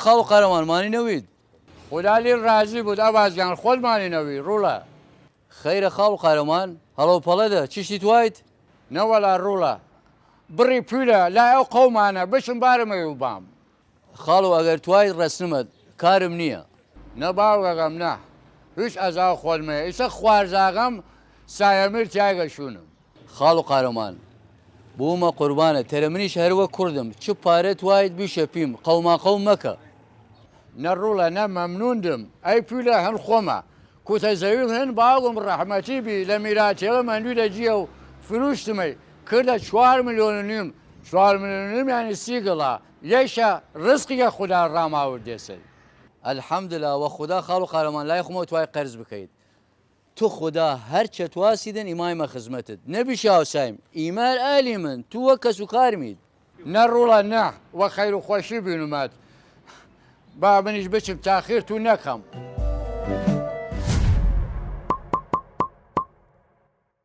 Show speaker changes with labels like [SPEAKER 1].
[SPEAKER 1] خاڵ قەرەمانمانی نەوید
[SPEAKER 2] خدا لێ ڕازی بوو ئەوازیان خۆلمانی نەوی ڕوڵە
[SPEAKER 1] خەیرە خاڵ قەرەمان هەڵەو پەڵەدە چیشتی توایت
[SPEAKER 2] نەوەلا ڕوڵە بڕی پولە لای ئەو قەومانە بچم بارمەوی و بام
[SPEAKER 1] خاڵ و ئەگەر توایت ڕەسمت کارم نییە
[SPEAKER 2] نەباوگەگەم نە هیچ ئەزا خۆلمەیە ئیسە خوارزاغەم سایەمر تیاگەشونم
[SPEAKER 1] خاڵ و قارەمان بوومە قوربانە تەرە منیش هەروە کوردم چ پارێت وایت بیشە پیم قەوما قەوم مەکە
[SPEAKER 2] نە ڕوڵە نە مەمنوندم ئەی پولە هەن خۆمە کوتە زەویل هەن باوگم ڕەحمەتی بی لە میراتێڵە مەندوی لەجیە و فروشتمەی کردە 4 ملیۆن و نیم 4 ملیۆن و نیم یانی سیگڵا یەشە ڕزقیە خوددا ڕاماورد دێسەی
[SPEAKER 1] ئەلحەمدلله وە خوددا خاڵ و قارەمان لای خۆمەوە توای قەرز بکەیت تو خوددا هەرچە تواسیدن ئیمایمە خزمەتت نەبیش هاوسایم ئیمار ئالی من تو وە کەس و کارمیت
[SPEAKER 2] نە ڕوڵە نە وە خەیر و خۆشی بینومات با منیش بچم تاخیر تو نەکەم